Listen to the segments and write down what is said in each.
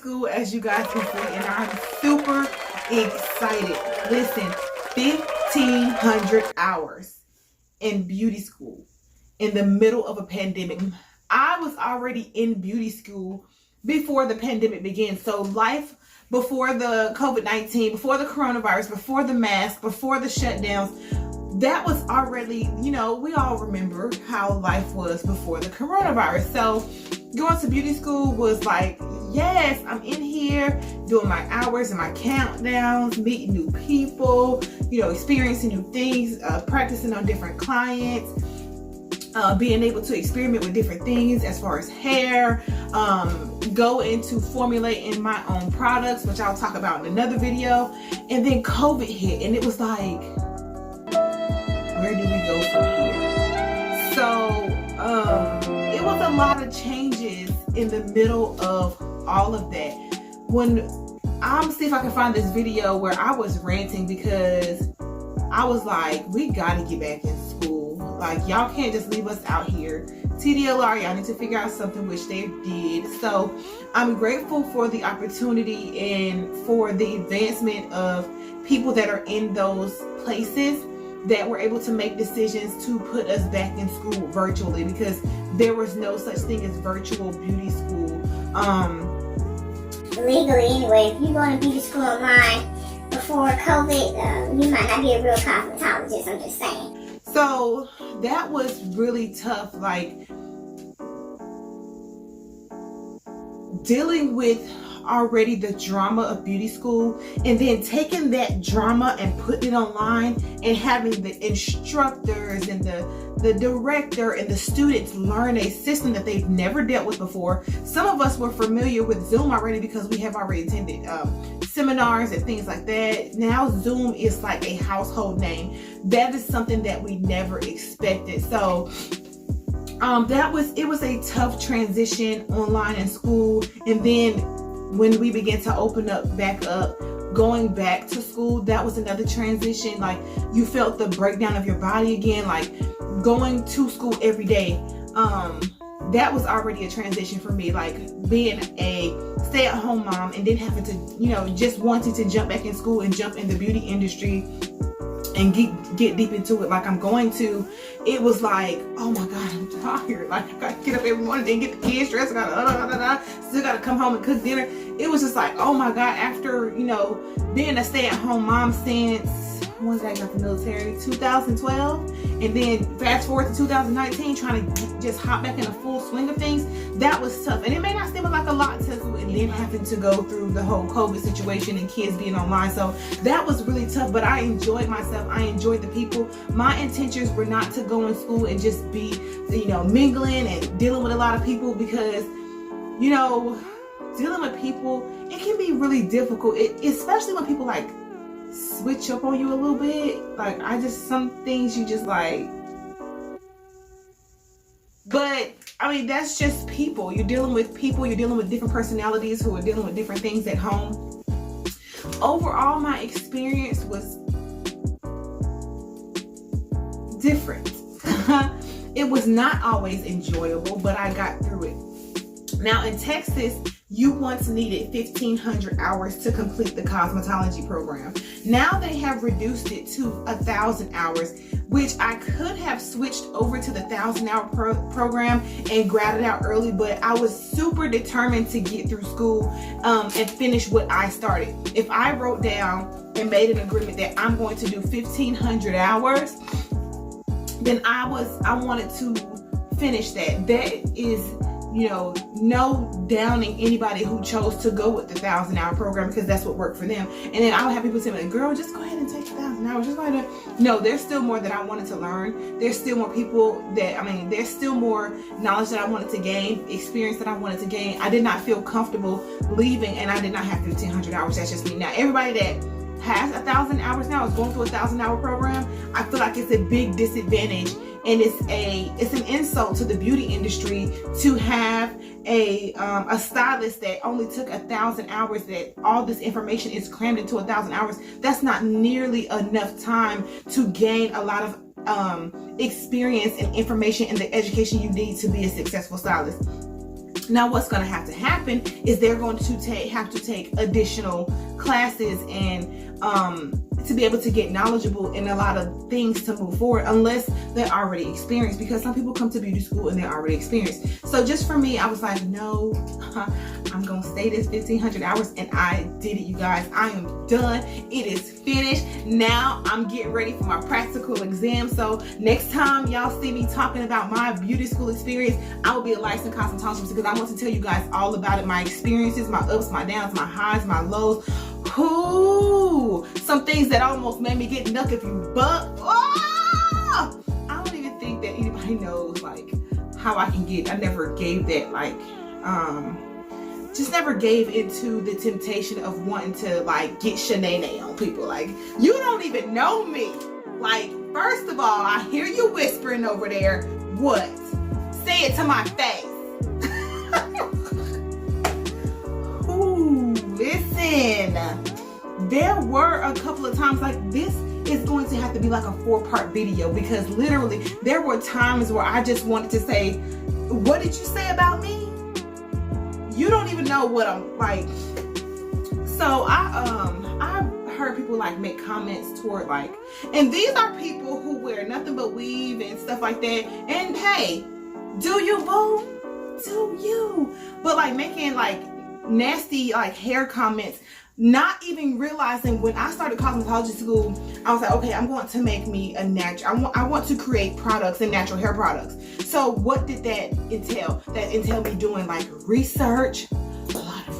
school, as you guys can see, and I'm super excited. Listen, 1,500 hours in beauty school in the middle of a pandemic. I was already in beauty school before the pandemic began. So life before the COVID-19, before the coronavirus, before the mask, before the shutdowns, that was already, you know, we all remember how life was before the coronavirus. So going to beauty school was like, yes, I'm in here doing my hours and my countdowns, meeting new people, you know, experiencing new things, practicing on different clients, being able to experiment with different things as far as hair, go into formulating my own products, which I'll talk about in another video. And then COVID hit, and it was like, where do we go from here? So it was a lot of changes in the middle of all of that. When I'm see if I can find this video where I was ranting because I was like, we gotta get back in school. Like, y'all can't just leave us out here. TDLR, y'all need to figure out something, which they did. So I'm grateful for the opportunity and for the advancement of people that are in those places that were able to make decisions to put us back in school virtually, because there was no such thing as virtual beauty school. Legally anyway, if you go to beauty school online before COVID, you might not be a real cosmetologist, I'm just saying. So that was really tough, like dealing with already the drama of beauty school and then taking that drama and putting it online and having the instructors and the director and the students learn a system that they've never dealt with before. Some of us were familiar with Zoom already because we have already attended seminars and things like that. Now Zoom is like a household name. That is something that we never expected. So it was a tough transition online in school. And then when we began to open up back up, going back to school, that was another transition. Like, you felt the breakdown of your body again, like going to school every day. That was already a transition for me, like being a stay-at-home mom and then having to, you know, just wanting to jump back in school and jump in the beauty industry and get deep into it like I'm going to. It was like, oh my God, I'm tired. Like, I gotta get up every morning and get the kids dressed. I gotta still gotta come home and cook dinner. It was just like, oh my God, after, you know, being a stay-at-home mom since, when did I got the military? 2012. And then fast forward to 2019, trying to just hop back in a full swing of things. That was tough. And it may not seem like a lot to you, and then having to go through the whole COVID situation and kids being online. So that was really tough, but I enjoyed myself. I enjoyed the people. My intentions were not to go in school and just be, you know, mingling and dealing with a lot of people, because, you know, dealing with people, it can be really difficult, especially when people like switch up on you a little bit. Like, some things you just like, but I mean, that's just people. You're dealing with people, you're dealing with different personalities who are dealing with different things at home. Overall, my experience was different. It was not always enjoyable, but I got through it. Now in Texas, you once needed 1,500 hours to complete the cosmetology program. Now they have reduced it to 1,000 hours, which I could have switched over to the 1,000-hour program and grad it out early, but I was super determined to get through school and finish what I started. If I wrote down and made an agreement that I'm going to do 1,500 hours, then I wanted to finish that. That is, you know, no downing anybody who chose to go with the 1,000-hour program, because that's what worked for them. And then I would have people say, like, girl, just go ahead and take 1,000 hours. Just go ahead and... No, there's still more that I wanted to learn. There's still more people that, there's still more knowledge that I wanted to gain, experience that I wanted to gain. I did not feel comfortable leaving, and I did not have 1,500 hours. That's just me. Now, everybody that has 1,000 hours now is going through a 1,000-hour program. I feel like it's a big disadvantage, and it's an insult to the beauty industry to have a stylist that only took 1,000 hours, that all this information is crammed into 1,000 hours. That's not nearly enough time to gain a lot of experience and information and the education you need to be a successful stylist. Now what's going to happen is they're going to have to take additional classes and to be able to get knowledgeable in a lot of things to move forward, unless they're already experienced, because some people come to beauty school and they're already experienced. So just for me, I was like, no, I'm gonna stay this 1,500 hours, and I did it, you guys. I am done. It is finished. Now I'm getting ready for my practical exam. So next time y'all see me talking about my beauty school experience, I will be a licensed cosmetologist, because I want to tell you guys all about it, my experiences, my ups, my downs, my highs, my lows. Ooh, some things that almost made me get nuck if you buck. Oh! I don't even think that anybody knows like how I can get. I never gave that like just never gave into the temptation of wanting to like get shenanigans on people. Like, you don't even know me. Like, first of all, I hear you whispering over there. What? Say it to my face. Ooh, listen. There were a couple of times like this is going to have to be like a 4-part video, because literally there were times where I just wanted to say, what did you say about me? You don't even know what I'm like. So I heard people like make comments toward like, and these are people who wear nothing but weave and stuff like that. And hey, do you, boo? Do you? But like making like nasty like hair comments, not even realizing when I started cosmetology school, I was like, okay, I'm going to make me a natural, I want to create products and natural hair products. So what did that entail? That entailed me doing like research, a lot of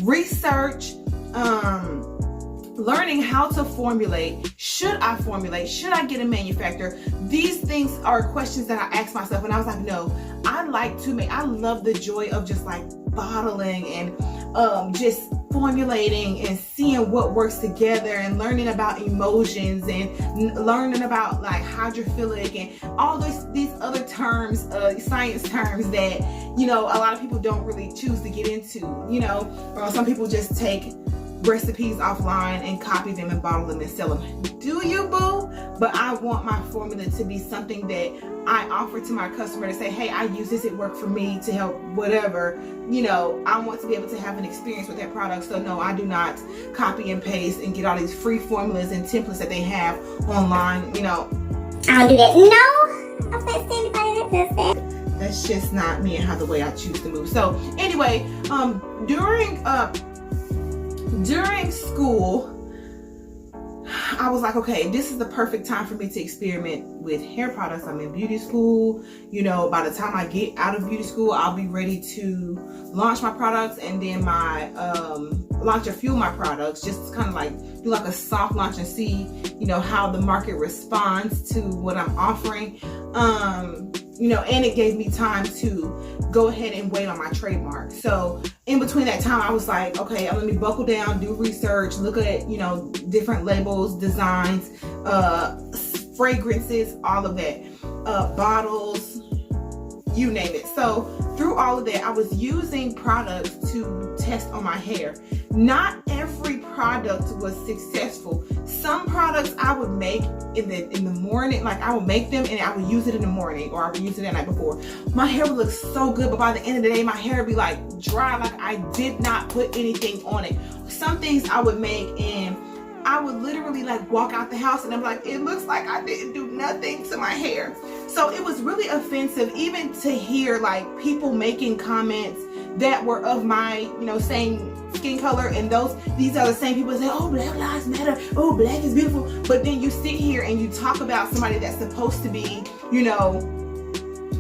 research, learning how to formulate. Should I formulate? Should I get a manufacturer? These things are questions that I asked myself, and I was like, no, I like to make, I love the joy of just like bottling and just formulating and seeing what works together, and learning about emulsions and learning about like hydrophilic and all these other terms, science terms that, you know, a lot of people don't really choose to get into, you know, or some people just take recipes offline and copy them and bottle them and sell them. Do you, boo? But I want my formula to be something that I offer to my customer to say, hey, I use this, it worked for me to help whatever. You know, I want to be able to have an experience with that product. So no, I do not copy and paste and get all these free formulas and templates that they have online, you know. I don't do that. No, I'm not anybody that does that. That's just not me and how the way I choose to move. So anyway, during school, I was like, okay, this is the perfect time for me to experiment with hair products. I'm in beauty school. You know, by the time I get out of beauty school, I'll be ready to launch my products, and then launch a few of my products, just kind of like do like a soft launch and see, you know, how the market responds to what I'm offering. You know, and it gave me time to go ahead and wait on my trademark. So in between that time, I was like, okay, let me buckle down, do research, look at, you know, different labels, designs, fragrances, all of that, bottles, you name it. So through all of that, I was using products to test on my hair. Not every product was successful. Some products I would make in the morning, like I would make them and I would use it in the morning, or I would use it the night before. My hair would look so good, but by the end of the day, my hair would be like dry, like I did not put anything on it. Some things I would make and I would literally like walk out the house and I'm like, it looks like I didn't do nothing to my hair. So it was really offensive even to hear like people making comments that were of my, you know, same skin color, and these are the same people that say, oh, Black Lives Matter, oh, black is beautiful. But then you sit here and you talk about somebody that's supposed to be, you know,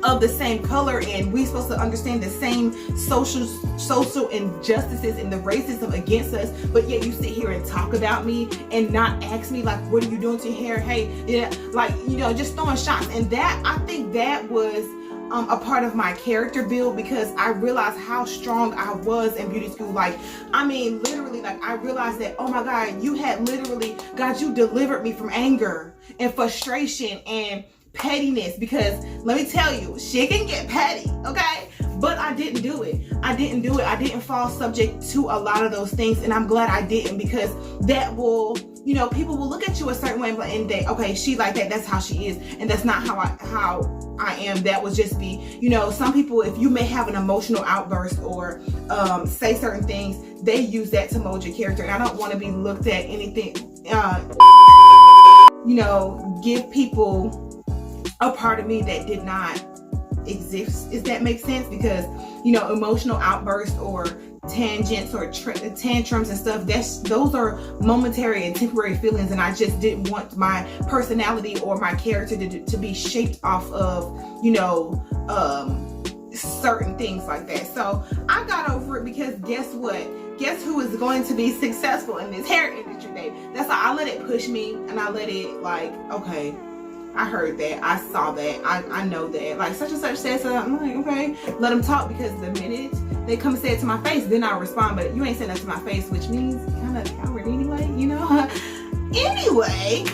of the same color, and we're supposed to understand the same social injustices and the racism against us, but yet you sit here and talk about me and not ask me like, what are you doing to your hair? Hey, yeah, like, you know, just throwing shots. And that, I think that was a part of my character build, because I realized how strong I was in beauty school. Like, I mean, literally, like, I realized that, oh my God, you had literally, God, you delivered me from anger and frustration and pettiness, because let me tell you, shit can get petty, okay? but I didn't do it. I didn't fall subject to a lot of those things, and I'm glad I didn't, because that will, you know, people will look at you a certain way and they, okay, she like that, that's how she is, and that's not how I am. That would just be, you know, some people, if you may have an emotional outburst or say certain things, they use that to mold your character, and I don't want to be looked at anything, you know, give people a part of me that did not exist, if that makes sense, because, you know, emotional outbursts or tangents or tantrums and stuff, those are momentary and temporary feelings, and I just didn't want my personality or my character to be shaped off of, you know, certain things like that. So I got over it, because guess what? Guess who is going to be successful in this hair industry, babe? That's why I let it push me, and I let it, like, okay, I heard that, I saw that, I know that, like, such and such said so. I'm like, okay, let them talk, because the minute they come and say it to my face, then I'll respond. But you ain't saying that to my face, which means kind of coward anyway, you know. Anyway,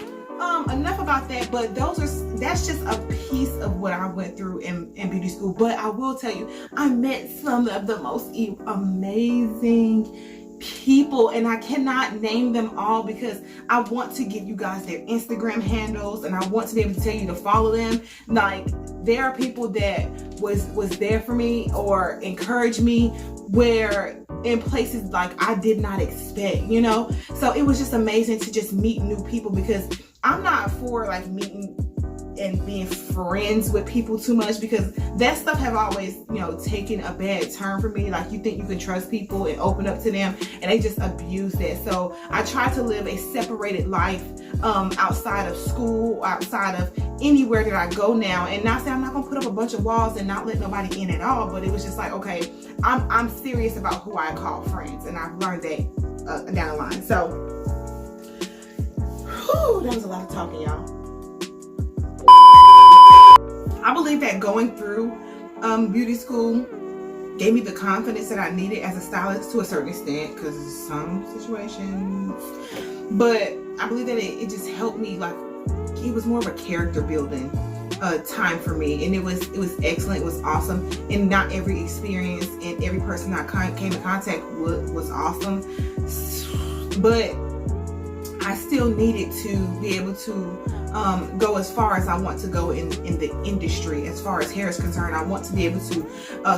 enough about that. But that's just a piece of what I went through in beauty school. But I will tell you, I met some of the most amazing people, and I cannot name them all, because I want to give you guys their Instagram handles, and I want to be able to tell you to follow them. Like, there are people that was there for me or encouraged me where in places like I did not expect, you know. So it was just amazing to just meet new people, because I'm not for like meeting and being friends with people too much, because that stuff have always, you know, taken a bad turn for me. Like, you think you can trust people and open up to them, and they just abuse that. So I try to live a separated life outside of school, outside of anywhere that I go now, and not say I'm not gonna put up a bunch of walls and not let nobody in at all, but it was just like, okay, I'm serious about who I call friends, and I've learned that down the line. So whew, that was a lot of talking, y'all. I believe that going through beauty school gave me the confidence that I needed as a stylist to a certain extent, because some situations, but I believe that it just helped me, like, it was more of a character building time for me, and it was excellent, it was awesome, and not every experience and every person I came in contact with was awesome, but I still needed to be able to go as far as I want to go in the industry. As far as hair is concerned, I want to be able to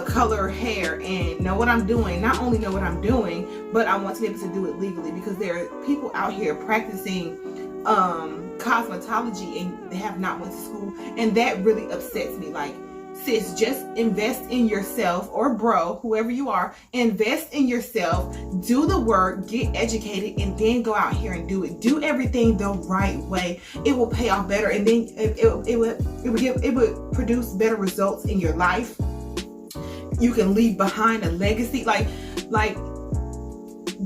color hair and know what I'm doing. Not only know what I'm doing, but I want to be able to do it legally, because there are people out here practicing cosmetology and they have not went to school, and that really upsets me. Like, sis, just invest in yourself, or bro, whoever you are, invest in yourself, do the work, get educated, and then go out here and do it. Do everything the right way. It will pay off better, and then it would produce better results in your life. You can leave behind a legacy. Like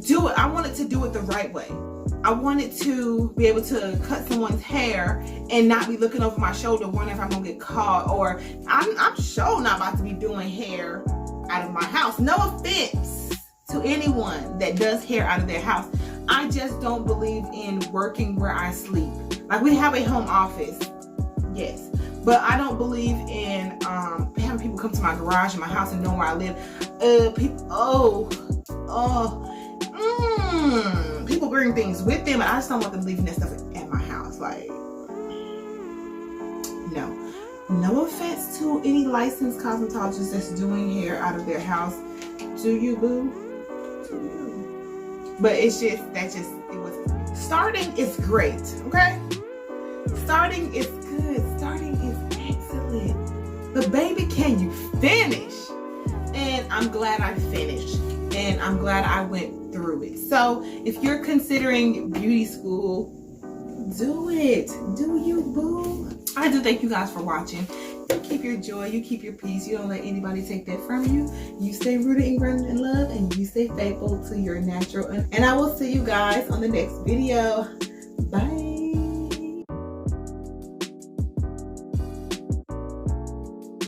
do it. I wanted to do it the right way. I wanted to be able to cut someone's hair and not be looking over my shoulder wondering if I'm gonna get caught, or I'm sure not about to be doing hair out of my house. No offense to anyone that does hair out of their house. I just don't believe in working where I sleep. Like, we have a home office, yes, but I don't believe in having people come to my garage in my house and know where I live. People bring things with them, and I just don't want them leaving that stuff at my house. Like, no offense to any licensed cosmetologist that's doing hair out of their house. Do you, boo? Do you? But it's just, it was, starting is great, okay? Starting is good. Starting is excellent. But baby, can you finish? And I'm glad I finished. And I'm glad I went through it. So if you're considering beauty school, do it. Do you, boo? I do thank you guys for watching. You keep your joy, you keep your peace. You don't let anybody take that from you. You stay rooted and grounded in love, and you stay faithful to your natural. And I will see you guys on the next video.